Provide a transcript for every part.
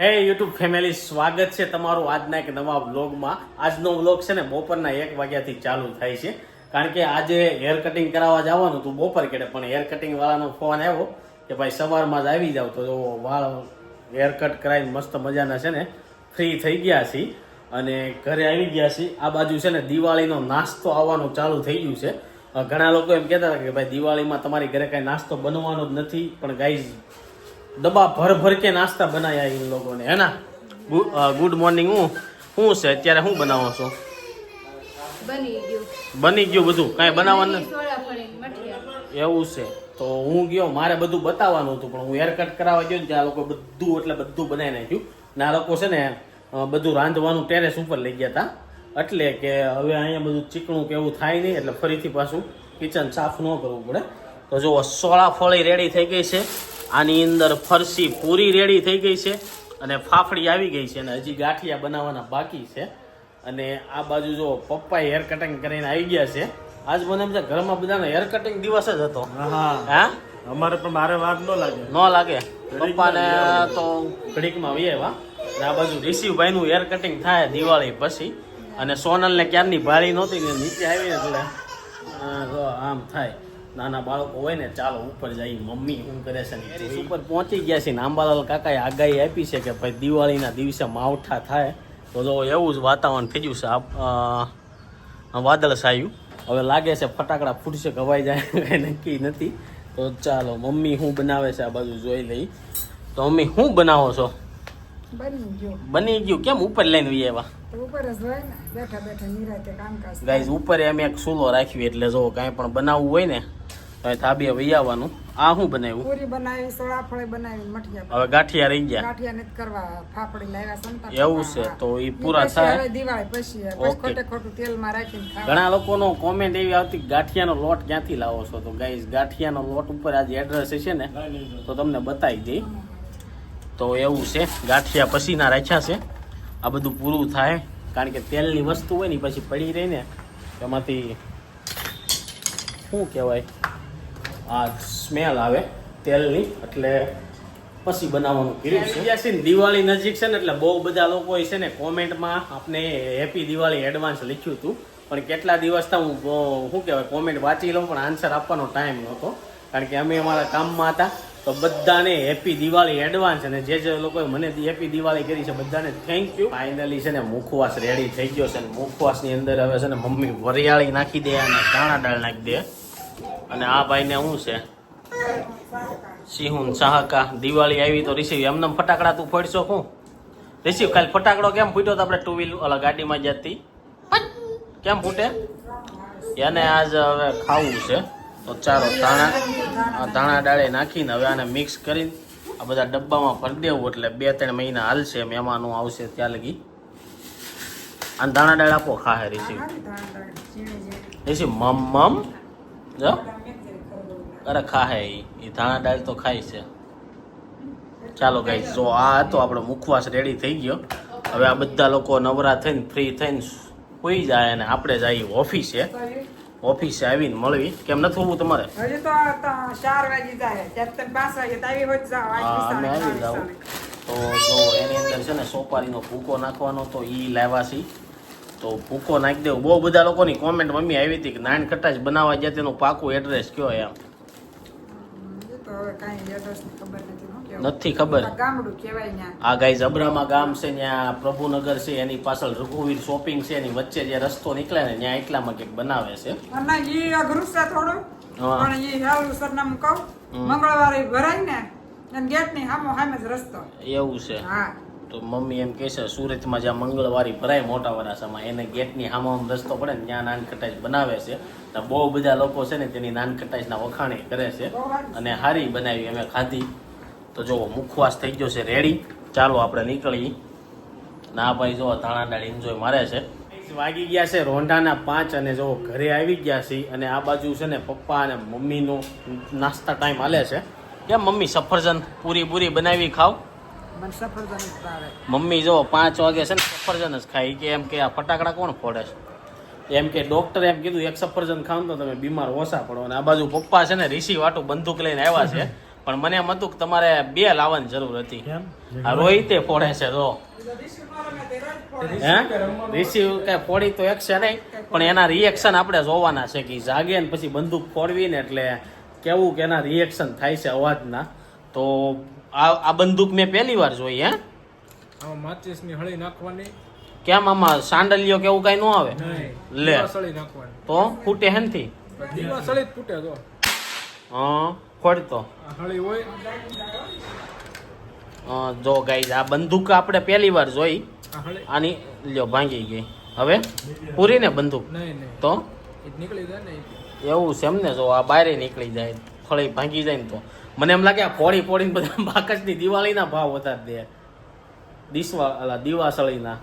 હે YouTube family, સ્વાગત છે તમારું આજના એક નવા વ્લોગમાં. આજનો વ્લોગ છે ને બપોરના 1 વાગ્યાથી ચાલુ થાય છે, કારણ કે આજે હેર કટિંગ કરાવવા જવાનું હતું બપોર કેડે, પણ હેર કટિંગ વાળાનો ફોન આવ્યો કે ભાઈ સવારમાં જ આવી જાવ. તો વાળ હેર કટ કરાવીને મસ્ત મજાના છે ને ફ્રી થઈ ગયા છીએ અને ઘરે આવી ગયા છીએ. આ બાજુ છે ને દિવાળીનો નાસ્તો આવવાનું ચાલુ થઈ ગયું છે. ઘણા લોકો એમ કહેતા હતા કે ભાઈ દિવાળીમાં તમારી ઘરે કાંઈ નાસ્તો બનવાનો જ નથી, પણ ગાઈઝ ડબ્બા ભર કે નાસ્તા બનાવ્યા એ લોકોને. હે ના? Good morning. હું છે અત્યારે શું બનાવો છો? બની ગયું બધું? કાંઈ બનાવવાનું નથી એવું છે? તો હું ગયો, મારે બધું બતાવવાનું હતું, પણ હું હેર કટ કરાવવા ગયો ને ત્યાં લોકો બધું બનાવી નાખ્યું ને. આ લોકો છે ને બધું રાંધવાનું ટેરેસ ઉપર લઈ ગયા હતા, એટલે કે હવે અહીંયા બધું ચીકણું કે એવું થાય નહીં, એટલે ફરીથી પાછું કિચન સાફ ન કરવું પડે. તો જો સોળા ફળી રેડી થઈ ગઈ છે, આની અંદર ફરસી પૂરી રેડી થઈ ગઈ છે અને ફાફડી આવી ગઈ છે અને હજી ગાંઠિયા બનાવવાના બાકી છે. અને આ બાજુ જો પપ્પા હેર કટિંગ કરીને આવી ગયા છે. આજ મને એમ છે ઘરમાં બધાનો હેર કટિંગ દિવસ જ હતો. હા, અમારે પણ મારે વાર ન લાગે પપ્પાને તો ઘડીકમાં આવ્યા. અને આ બાજુ ઋષિભાઈનું હેર કટિંગ થાય દિવાળી પછી, અને સોનલને ક્યારની ભાળી નહોતી ને નીચે આવીને એટલે આમ થાય. નાના બાળકો હોય ને, ચાલો ઉપર જઈ. મમ્મી શું કરે છે ને ઉપર પહોંચી ગયા છે ને આંબાલાલ કાકાએ આગાહી આપી છે કે ભાઈ દિવાળીના દિવસે માવઠા થાય. તો જો એવું જ વાતાવરણ થઈ ગયું છે, વાદળ છાયું. હવે લાગે છે ફટાકડા ફૂટશે, ઘવાઈ જાય કંઈ નક્કી નથી. તો ચાલો મમ્મી શું બનાવે છે આ બાજુ જોઈ લઈ. તો મમ્મી શું બનાવો છો? બની ગયું. કેમ ઉપર લઈને વી આવ્યા? ગાઈઝ ઉપર એમ એક સૂલો રાખ્યું, એટલે જો કાંઈ પણ બનાવવું હોય ને તો ધાબે વહી આવવાનું. આ શું બનાવ્યું? પૂરી બનાવી, સોળાફળી બનાવી, મઠિયા. હવે ગાંઠિયા રહી ગયા. ગાંઠિયા નથી કરવા, ફાફડી લાવ્યા સંતા. એવું છે? તો એ પૂરા થાય દિવાળી પછી ખોટે ખોટું તેલમાં રાખીને ખાવા. ઘણા લોકોનો કોમેન્ટ એવી આવતી ગાંઠિયાનો લોટ ક્યાંથી લાવો છો? તો ગાઈઝ ગાંઠિયાનો લોટ ઉપર આજે એડ્રેસ છે ને તો તમને બતાવી દઈ. તો એવું છે, ગાંઠિયા પછીના રાખ્યા છે. આ બધું પૂરું થાય, કારણ કે તેલની વસ્તુ હોય ને પછી પડી રહી ને એમાંથી શું કહેવાય, આ સ્મેલ આવે તેલની, એટલે પછી બનાવવાનું કર્યું છે. દિવાળી નજીક છે ને એટલે બહુ બધા લોકોએ છે ને કોમેન્ટમાં આપણે હેપી દિવાળી એડવાન્સ લખ્યું હતું, પણ કેટલા દિવસથી હું શું કહેવાય કોમેન્ટ વાંચી લઉં, પણ આન્સર આપવાનો ટાઈમ નહોતો, કારણ કે અમે અમારા કામમાં હતા. તો બધાને હેપી દિવાળી એડવાન્સ, અને જે લોકોએ મને હેપી દિવાળી કરી છે બધાને થેન્ક યુ. ફાઇનલી છે ને મુખવાસ રેડી થઈ ગયો છે, અને મુખવાસની અંદર હવે છે ને મમ્મી વરિયાળી નાખી દે અને દાણા દાળ નાખી દે. અને આ ભાઈને શું છે, સિંહુન સાહકા. દિવાળી આવી તો રિસીવ એમને ફટાકડા તું ફોડશો? શું રિસીવ ખાલી ફટાકડો કેમ ફૂટ્યો? તો આપણે ટુ વ્હીલ ઓલા ગાડીમાં જતી કેમ ફૂટે? એને આજ હવે ખાવું છે. તો ચાલો ધાણા ડાળે નાખીને હવે આને મિક્સ કરીને આ બધા ડબ્બામાં ભરી દેવું, એટલે 2-3 મહિના હાલશે. મહેમાનો આવશે ત્યાં લગી. અને દાણા દાળ આપો ખાહે રિસીવ. મમ જો અરે ખાહે એ ધાણા દાળ તો ખાય છે. ચાલો ગાઈસ, જો આ હતો આપણો મુખવાસ રેડી થઈ ગયો. હવે આ બધા લોકો નવરા થઈને ફ્રી થઈને સુઈ જાય અને આપણે જઈએ ઓફિસે. ઓફિસે આવીને મળવી. કેમ નથી હોવું તમારે? હજી તો 4 વાગી જાય, 5 વાગે તો આવી હોય જાવ. અમે આવી જાવ. તો જો એની અંદર છે ને સોપારીનો ભૂકો નાખવાનો, તો એ લાવ્યા છીએ. તો ભૂકો નાખી દેવું. બહુ બધા લોકોની કોમેન્ટ મમ્મી આવી હતી કે નાન કટાશ બનાવવા જાય તેનું પાકું એડ્રેસ કયો એમ. નથી ખબર. ગામડું કહેવાય. આ ગાઈઝ અબ્રામા ગામ છે, ત્યાં પ્રભુનગર છે, એની પાછળ રઘુવીર શોપિંગ છે, એની વચ્ચે જે રસ્તો નીકળે ને ત્યાં એટલામાં કંઈક બનાવે છે. અને ઈ અઘરું છે થોડું, પણ ઈ હાલું સરનામું કહું. મંગળવારે ભરાય ને અને ગેટ ની સામે જ રસ્તો. એવું છે? હા. તો મમ્મી એમ કહે છે સુરતમાં જ્યાં મંગળવારી ભરાય મોટા વરાસામાં, એને ગેટની સામે રસ્તો પડે ને ત્યાં નાન ખટાશ બનાવે છે. તો બહુ બધા લોકો છે ને તેની નાન ખટાશના વખાણી કરે છે, અને હારી બનાવી અમે ખાધી. તો જો મુખવાસ થઈ ગયો છે રેડી. ચાલો આપણે નીકળી. ના ભાઈ જો ધાણા દાળ એન્જોય મારે છે. વાગી ગયા છે રોંઢાના 5 અને જો ઘરે આવી ગયા છે. અને આ બાજુ છે ને પપ્પા અને મમ્મીનો નાસ્તા ટાઈમ હાલે છે. કેમ મમ્મી સફરજન પૂરી બનાવી ખાવ? મમ્મી જો 5 વાગે છે ને સફરજન જ ખાઈ. કે એમ કે આ ફટાકડા કોણ ફોડે છે? એમ કે ડોક્ટરે એમ કીધું 1 સફરજન ખાવ તો તમે બીમાર ઓછા પડો. અને આ બાજુ પપ્પા છે ને ઋષિ વાટું બંદૂક લઈને આવ્યા છે. પણ મને એમ હતું કે તમારે 2 લાવવાની જરૂર હતી. કેમ આ રોહિતે ફોડે છે જો હે રિસીવ કઈ ફોડી તો એક છે નહીં, પણ એના રિએક્શન આપણે જોવાના છે કે ઈ જાગે ને પછી બંદૂક ફોડવી ને એટલે કેવું કે એના રિએક્શન થાય છે અવાજના. તો આ બંદૂક મેં પહેલી વાર જોઈ. હે આમાં માચિસની હળી નાખવાની. કેમ આમાં સાંડલિયો કેવું કઈ ન આવે? નહીં, લે દીવાસળી નાખવાની. તો ફૂટે હેનથી? દીવાસળી જ ફૂટે તો. હા ફોડતો આ હળી હોય. જો ગાઈઝ આ બંદૂક આપણે પહેલી વાર જોઈ. આ હળી આની લ્યો ભાંગી ગઈ. હવે પૂરી ને બંદૂક નહીં નહીં તો એ નીકળી જાય ને ઈ. એવું છે એમને. જો આ બારે નીકળી જાય ફળી ભાંગી જાય ને તો મને એમ લાગે આ ફોડી ફોડીને બધા બાકસની દિવાળીના ભાવ વધારી દે દિવાસળીના.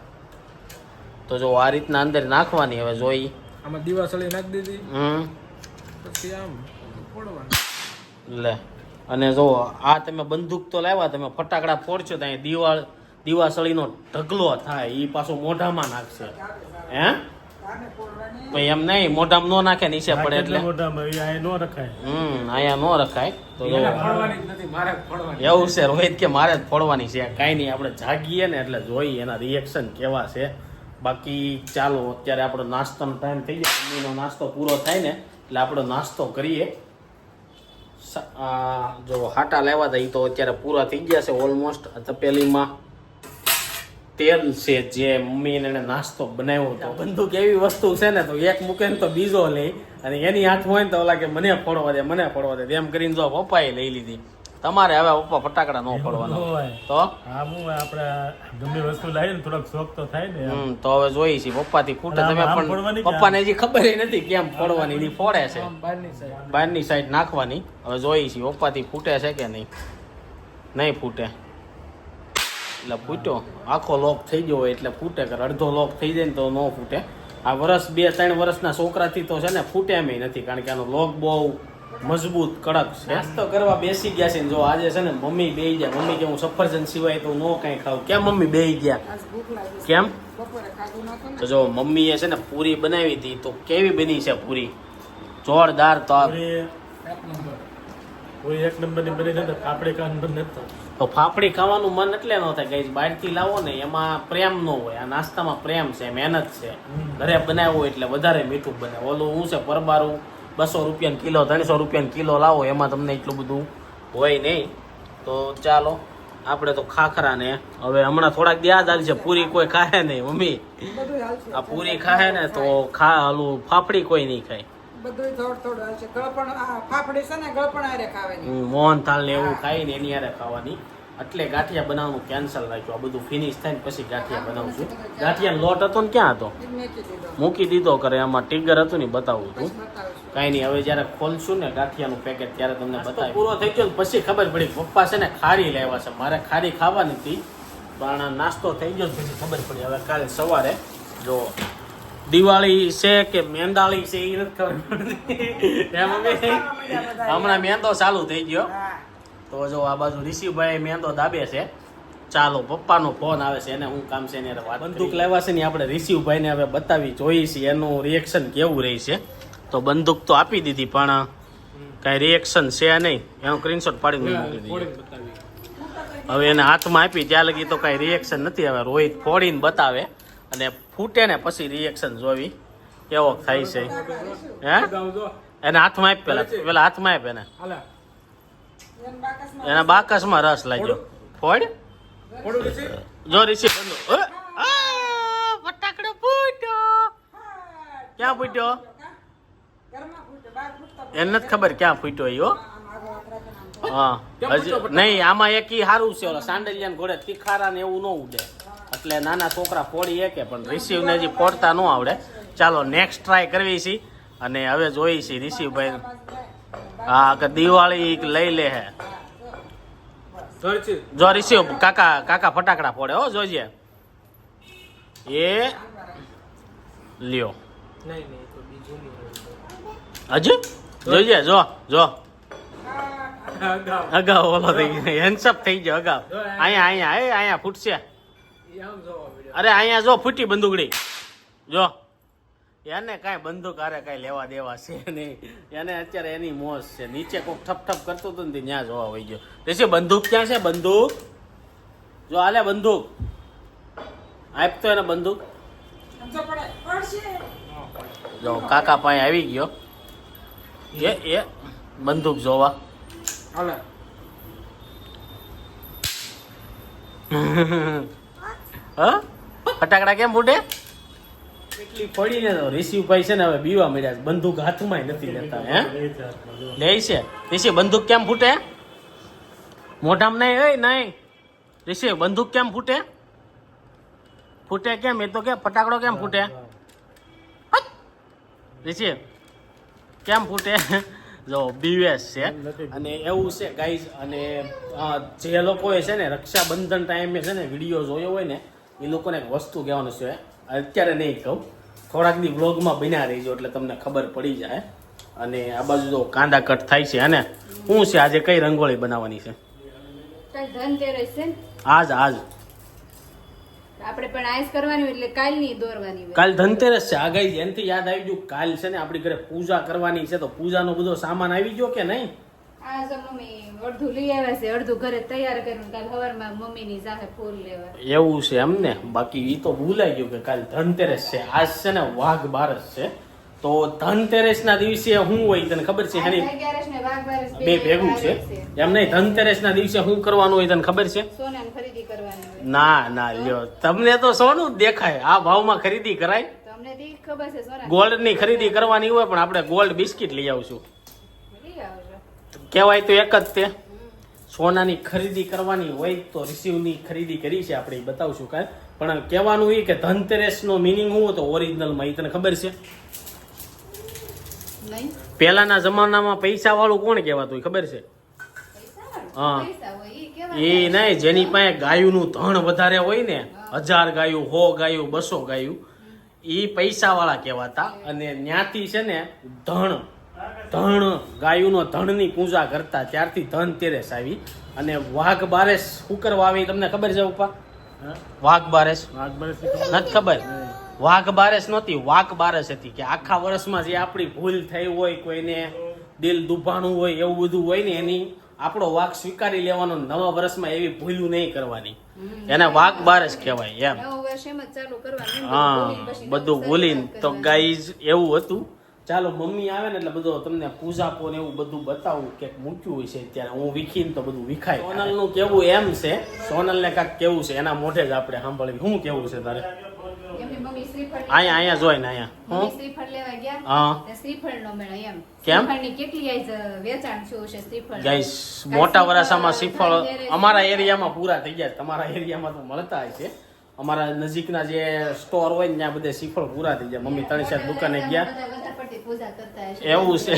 તો જો આ રીતના અંદર નાખવાની. હવે જોઈ આમાં દીવાસળી નાખી દીધી. પછી આમ ફોડવાનું. લે અને જો આ તમે બંદૂક તો લાવ્યા, તમે ફટાકડા ફોડશો તો અહીં દિવાસળીનો ઢગલો થાય. એ પાછો મોઢામાં નાખશે. હે તો એમ નહીં, મોઢામાં નો નાખે નીચે પડે એટલે મોઢામાં એ અહીં ન રખાય. અહીંયા નો રખાય. તો જો ફોડવાની જ નથી, મારે જ ફોડવાની. એવું છે રોહિત કે મારે જ ફોડવાની છે. કાંઈ નહીં, આપણે જાગીએ ને એટલે જોઈએ એના રિએક્શન કેવા છે. બાકી ચાલો અત્યારે આપણો નાસ્તાનો ટાઈમ થઈ જાય. મમ્મીનો નાસ્તો પૂરો થાય ને એટલે આપણો નાસ્તો કરીએ. જો હાટા લેવા હતા એ તો અત્યારે પૂરા થઈ ગયા છે ઓલમોસ્ટ. તપેલીમાં તેલ છે જે મમ્મીને એને નાસ્તો બનાવ્યો હતો. બંદૂક એવી વસ્તુ છે ને તો એક મૂકે ને તો બીજો લે, અને એની હાથમાં હોય ને તો ઓલા કે મને ફોડવા દે એમ કરીને જો પપ્પાએ લઈ લીધી. તમારે હવે પપ્પા ફટાકડા ન ફોડવાના તો હા હું આપણે ગમે વસ્તુ લાવીએ ને થોડોક શોખ તો થાય ને. તો હવે જોઈ છે પપ્પાથી ફૂટે. તમે આમ પણ ફોડવાની કે પપ્પાને હજી ખબર નથી કેમ ફોડવાની. ની ફોડે છે આમ બહારની સાઈડ. બહારની સાઈડ નાખવાની. હવે જોઈ છે પપ્પાથી ફૂટે છે કે નહીં. નહીં ફૂટે એટલે ફૂટ્યો. આખો લોક થઈ ગયો હોય એટલે ફૂટે, કે અડધો લોક થઈ જાય ને તો ન ફૂટે. આ 2-3 વર્ષના છોકરાથી તો છે ને ફૂટે એમ નથી, કારણ કે આનો લોક બહુ મજબૂત કડક છે. નાસ્તો કરવા બેસી ગયા છે ને જો આજે છે ને મમ્મી બેહી ગયા. મમ્મી કે હું સફરજન સિવાય તો નો કઈ ખાવ. કેમ મમ્મી બેહી ગયા? આજ ભૂખ લાગી છે. કેમ? બપોરે ખાધું નહોતું ને. તો જો મમ્મીએ છે ને પૂરી બનાવી હતી. તો કેવી બની છે પૂરી? જોરદાર. તો કોઈ એક નંબરની બની છે આપણે કાન બંધ નથી થતું. તો ફાફડી ખાવાનું મન એટલે ન થાય ગાઈસ. બહારથી લાવો ને એમાં પ્રેમ ન હોય. આ નાસ્તામાં પ્રેમ છે, મહેનત છે. ઘરે બનાવ્યો એટલે વધારે મીઠું બને. ઓલું હું છે પરબારું 200 રૂપિયાનો કિલો 300 રૂપિયાનો કિલો લાવો એમાં તમને એટલું બધું હોય નહીં. તો ચાલો આપણે તો ખાખરા ને હવે હમણાં થોડાક યાદ આવી છે. પૂરી કોઈ ખાય નહીં મમ્મી. બધું હાલશે. આ પૂરી ખાય ને તો ઓલું ફાફડી કોઈ નહીં ખાય. બધું થોડું હાલશે. ગળપણ આ ફાફડી છે ને ગળપણ આરે ખાવાની. મોહનથાળ ને એવું ખાઈ ને એની હારે ખાવાની. એટલે ગાંઠિયા બનાવવાનું કેન્સલ રાખ્યું. આ બધું ફિનિશ થાય ને પછી ગાંઠિયા બનાવશું. ગાંઠિયાનો લોટ હતો ને ક્યાં હતો? એ મેકી દીધો. મૂકી દીધો કરે. આમાં ટીગર હતું ને બતાવું હતું. બતાવું છું. કાંઈ નહીં, હવે જ્યારે ખોલશું ને ગાંઠિયાનું પેકેટ ત્યારે તમને બતાવી. પૂરો થઈ ગયો ને પછી ખબર પડી પપ્પા છે ને ખારી લેવા છે. મારે ખારી ખાવાની હતી પણ નાસ્તો થઈ ગયો પછી ખબર પડી. હવે કાલે સવારે જો દિવાળી છે કે મેંદાળી છે એ નથી ખબર પડતી. એમ મમ્મી હમણાં મેંદો ચાલુ થઈ ગયો. હા. તો જો આ બાજુ ઋષિભાઈ મેંદો દાબે છે. ચાલો પપ્પાનો ફોન આવે છે, એને હું કામ છે એને વાત. બંદૂક લેવા છે ને આપણે ઋષિભાઈને હવે બતાવી જોઈએ છીએ એનું રિએક્શન કેવું રહી છે. તો બંદૂક તો આપી દીધી પણ કાંઈ રિએક્શન છે નહીં. એનો સ્ક્રીનશોટ પાડીને મૂકી દઈએ. ફોડીને બતાવી. હવે એને હાથમાં આપી ત્યાં લગી તો કાંઈ રિએક્શન નથી. હવે રોહિત ફોડીને બતાવે અને ફૂટે ને પછી રિએક્શન જોવી કેવો થાય છે. હે અગાઉ જો. એને હાથમાં આપ પેલા હાથમાં આપ એને. હાલા. એન બાકસમાં એના બાકસમાં રસ લાગ્યો. ફોડ ફોડું પછી જો ઋષિ બંદૂક ફટાકડો ફૂટ્યો. ક્યાં ફૂટ્યો? ઘરમાં ફૂટે, બહાર ફૂટતો. એને નથી ખબર ક્યાં ફૂટ્યો ઈ હો. આમ આગળ હાથ રાખીને આમ. હા હજી નહીં. આમાં એક ઈ સારું છે. ઓલા સાંડલિયા ને ઘોડે તીખારા ને એવું ન ઉડે એટલે નાના છોકરા ફોડી એકે, પણ રિસીવને હજી ફોડતા ન આવડે. ચાલો નેક્સ્ટ ટ્રાય કરવી છે અને હવે જોઈ છે રિસીવભાઈ. હા કે દિવાળી લઈ લે હે. ધરચી. જો રિસીવ કાકા ફટાકડા ફોડે હો, જોજે. એ લ્યો નહીં નહીં તો બીજું નહીં. હજી જોજે. જો અગાઉ. અગાઉ ઓલો થઈ ગયો. હેન્ડસઅપ થઈ ગયો અગાઉ. અહીંયા ફૂટશે. એ આમ જોવા મળ્યો. અરે અહીંયા જો ફૂટી બંદૂકડી. જો એને કાંઈ બંદૂક હારે કાંઈ લેવા દેવા છે નહીં. એને અત્યારે એની મોજ છે. નીચે કોક ઠપ ઠપ કરતું હતું ને ત્યાં જોવા વહી ગયો. ઋષિ બંદૂક ક્યાં છે? બંદૂક જો હાલે બંદૂક આપતો એને બંદૂક. સમજો પડે પડશે. જો કાકા પાસે આવી ગયો એ બંદૂક જોવા. હાલે હા ફટાકડા કેમ ફૂટે? એટલી પડીને તો ઋષિભાઈ છે ને હવે બીવા મળ્યા છે. બંદૂક હાથમાં નથી લેતા. હે લે છે ઋષિ બંદૂક કેમ ફૂટે? મોઢામાં નહીં હોય નહીં. ઋષિ બંદૂક કેમ ફૂટે? ફૂટે કેમ? એ તો કે ફટાકડો કેમ ફૂટે? ઋષિ કેમ ફૂટે? જો બીવેસ છે. અને એવું છે ગાઈઝ. અને જે લોકોએ છે ને રક્ષાબંધન ટાઈમે છે ને વિડીયો જોયો હોય ને એ લોકોને એક વસ્તુ કહેવાનું છે. અત્યારે નહીં કહું, થોડાક દી વ્લોગમાં બન્યા રહીજો એટલે તમને ખબર પડી જાય. અને આ બાજુ જો કાંદા કટ થાય છે. અને શું છે આજે કઈ રંગોળી બનાવવાની છે? ધનતેરસ છે આજ આપણે પણ આઈસ કરવાની એટલે કાલની દોરવાની હોય. કાલ ધનતેરસ છે. આ ગઈ એનાથી યાદ આવી ગયું, કાલ છે ને આપણી ઘરે પૂજા કરવાની છે. તો પૂજાનો બધો સામાન આવી ગયો કે નહીં? આ તો મમ્મી અડધું લઈ આવ્યા છે, અડધું ઘરે તૈયાર કરીને કાલ સવારમાં મમ્મીની સાથે ફૂલ લેવા. એવું છે એમને? બાકી એ તો ભૂલાઈ ગયું કે કાલ ધનતેરસ છે. આજ છે ને વાઘ બારસ છે. તો ધનતેરસ ના દિવસે શું હોય તને ખબર છે? એની 11 ને વાઘ બારસ બે ભેગું છે એમ નહીં. ધનતેરસ ના દિવસે શું કરવાનું હોય તને ખબર છે? સોનાની ખરીદી કરવાની હોય. ના લ્યો, તમને તો સોનું જ દેખાય. આ ભાવમાં ખરીદી કરાય? તો અમને તો ઈ ખબર છે સોના ગોલ્ડ ની ખરીદી કરવાની હોય પણ આપણે ગોલ્ડ બિસ્કિટ લઈ આવશું. લઈ આવજો. કહેવાય તો એક જ તે. સોનાની ખરીદી કરવાની હોય તો રિસીવની ખરીદી કરી છે આપણે, બતાવશું કાંઈ. પણ કહેવાનું એ કે ધનતેરસ નો મિનિંગ શું હતો ઓરિજિનલમાં એ તને ખબર છે? નહીં પહેલાના જમાનામાં પૈસા વાળું કોણ કહેવાતું ખબર છે? હા પૈસા હોય ઈ એ કેવા નહીં, જેની પાસે ગાયુંનું ધણ વધારે હોય ને, 1000 ગાયું, 100 ગાયું, 200 ગાયું, એ પૈસા વાળા કહેવાતા. અને ત્યાંથી છે ને ધણ ગાયુંનો ધણની પૂજા કરતા, ત્યારથી ધનતેરસ આવી. અને વાઘ બારસ શું કરવા આવી તમને ખબર છે ઉપા? વાઘ બારસ નથી ખબર? વાઘ બારસ નહોતી, વાઘ બારસ હતી કે આખા વર્ષમાં જે આપણી ભૂલ થઈ હોય, કોઈને દિલ દુભાણું હોય, એવું બધું હોય ને એની આપણો વાઘ સ્વીકારી લેવાનો. નવા વર્ષમાં એવી ભૂલું નહીં કરવાની. એને વાઘ બારસ કહેવાય એમ. નવું વર્ષ એમ જ ચાલુ કરવાનું. હા બધું ભૂલીને. તો ગાઈઝ એવું હતું. ચાલો મમ્મી આવે ને એટલે બધું તમને પૂજા પોને એવું બધું બતાવું કે મૂક્યું હોય છે ત્યારે હું વીખીને તો બધું વિખાય. સોનલ નું કેવું એમ છે, સોનલ ને કાંઈક કેવું છે એના મોઢે જ આપણે સાંભળવી. શું કેવું છે તારે? એમની મમ્મી શ્રીફળ અહીંયા જોઈ ને અહીંયા મમ્મી શ્રીફળ લેવા ગયા હા તે શ્રીફળ નો મેળો એમ. કેમ? શ્રીફળની કેટલી આજ વેચાણ થયું છે શ્રીફળ. ગાઈસ મોટા વરાસામાં શ્રીફળ અમારા એરિયામાં પૂરા થઈ ગયા. તમારા એરિયામાં તો મળતા હશે. અમારા નજીકના જે સ્ટોર હોય ને ત્યાં બધે શ્રીફળ પૂરા થઈ ગયા. મમ્મી 3-4 દુકાને ગયા. વધારે પડતી પૂજા કરતા હશે. એવું છે.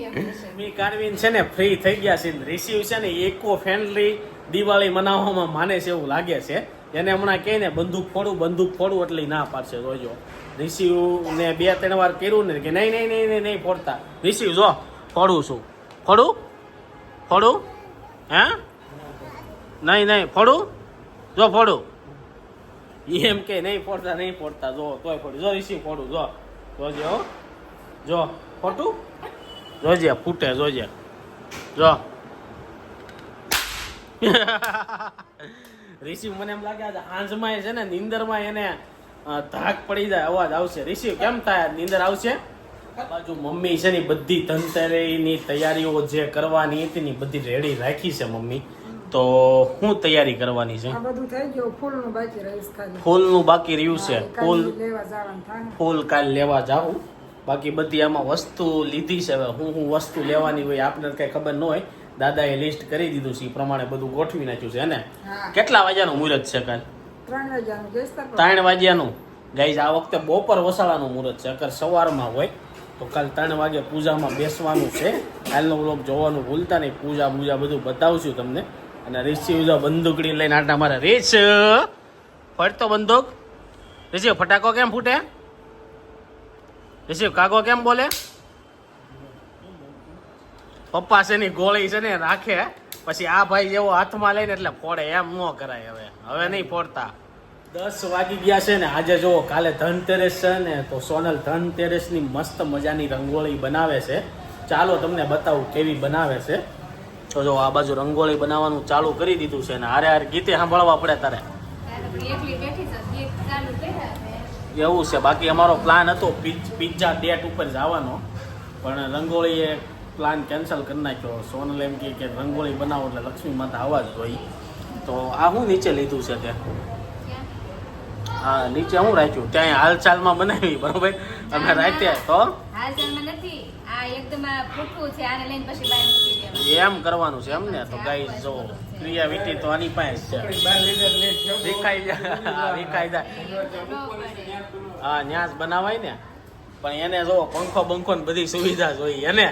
એમ હશે. મી કારવીન છે ને ફ્રી થઈ ગયા છે. રિસીવ છે ને ઇકો ફ્રેન્ડલી દિવાળી મનાવવામાં માને છે એવું લાગે છે. એને હમણાં કહે ને બંદૂક ફોડું એટલે ના પાડશે. જોજો રિસીવ ને 2-3 વાર કર્યું ને કે નહીં ફોડતા. રિસીવ જો ફોડું છું, ફોડું હે નહીં ફોડું જો ફોડું એમ કે નહીં ફોડતા જો તોય ફોડું. જો રિસીવ ફોડું જોજે હો, જો ફોટું જોજે ફૂટે જોજે જો. રિસીવ મને એમ લાગે આજે આંજમાં છે ને નીંદરમાં એને ધાક પડી જાય, અવાજ આવશે. રિસીવ કેમ થાય? નીંદર આવશે? બાજુ મમ્મી છે ને બધી ધનતેરસની તૈયારીઓ જે કરવાની હતી ને બધી રેડી રાખી છે મમ્મી. તો શું તૈયારી કરવાની છે? આ બધું થઈ ગયું. ફૂલનું બાકી રહીશ ખાલી. ફૂલનું બાકી રહ્યું છે. ફૂલ લેવા જવાનું થાય. ફૂલ કાલ લેવા જાઉં. બાકી બધી આમાં વસ્તુ લીધી છે. હવે હું વસ્તુ લેવાની હોય આપણને કઈ ખબર ન હોય. દાદાએ લિસ્ટ કરી દીધું છે એ પ્રમાણે બધું ગોઠવી નાખ્યું છે ને. હા. કેટલા વાગ્યાનું મુહૂર્ત છે કાલ? 3 વાગ્યાનું કહેતા પણ. 3 વાગ્યાનું. ગાઈઝ આ વખતે બપોર વસાળાનું મુહૂર્ત છે. અગર સવારમાં હોય તો કાલ 3 વાગે પૂજામાં બેસવાનું છે. કાલનો વ્લોગ જોવાનું ભૂલતા નહીં. પૂજા બધું બતાવશું તમને. અને રિસીવ જો બંદૂકડી લઈને આટા મારે. રીચ ફટતો બંદૂક. રિસીવ ફટાકો કેમ ફૂટે? રિસીવ કાગો કેમ બોલે? પપ્પા છે ની ગોળી છે ને રાખે પછી આ ભાઈ જેવો હાથમાં લઈને એટલે ફોડે. એમ ન કરાય. હવે નહીં ફોડતા. 10 વાગી ગયા છે ને આજે જો કાલે ધનતેરસ છે ને તો સોનલ ધનતેરસની મસ્ત મજાની રંગોળી બનાવે છે. ચાલો તમને બતાવું કેવી બનાવે છે. તો જો આ બાજુ રંગોળી બનાવવાનું ચાલુ કરી દીધું છે ને હારે હારે ગીતે સાંભળવા પડે તારે એકલી બેઠી છે ગીત ચાલુ કર્યા છે. એવું છે. બાકી અમારો પ્લાન હતો પિઝા ડેટ ઉપર જવાનો પણ રંગોળીએ પ્લાન કેન્સલ કરી નાખ્યો. સોનલ એમ કે રંગોળી બનાવો એટલે લક્ષ્મી માતા આવવા જ જોઈએ. તો આ હું નીચે લીધું છે તે હા નીચે હું રાખ્યું ત્યાં હાલચાલમાં બનાવી બરોબર અમે રાખ્યા તો હાલચાલમાં નથી આ એકદમ આ ફૂટવું છે આને લઈને પછી બહાર મૂકી દેવાનું. એમ કરવાનું છે એમ ને. તો ગાઈસ જો ક્રિયાવિટી તો આની પાસે જ છે. વિખાઈ જાય વિખાઈ જાય હા ન્યાસ બનાવાય ને પણ એને જો પંખો બંખો ને બધી સુવિધા જોઈએ એને.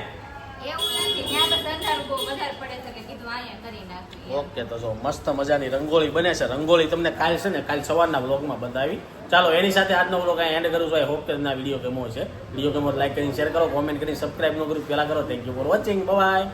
એવું નથી ત્યાં તો સંસાર બહુ વધારે પડે છે કે કીધું અહીંયા કરી નાખીએ. ઓકે તો જો મસ્ત મજાની રંગોળી બને છે. રંગોળી તમને કાલ છે ને કાલ સવારના વ્લોગમાં બતાવી. ચાલો એની સાથે આજનો વ્લોગ અહીં એન્ડ કરું છું. આઈ હોપ કે તમને વિડીયો ગમ્યો છે. વિડીયો ગમો લાઈક કરીને શેર કરો, કોમેન્ટ કરીને સબસ્ક્રાઈબ ન કર્યું પહેલાં કરો. Thank you for watching. By.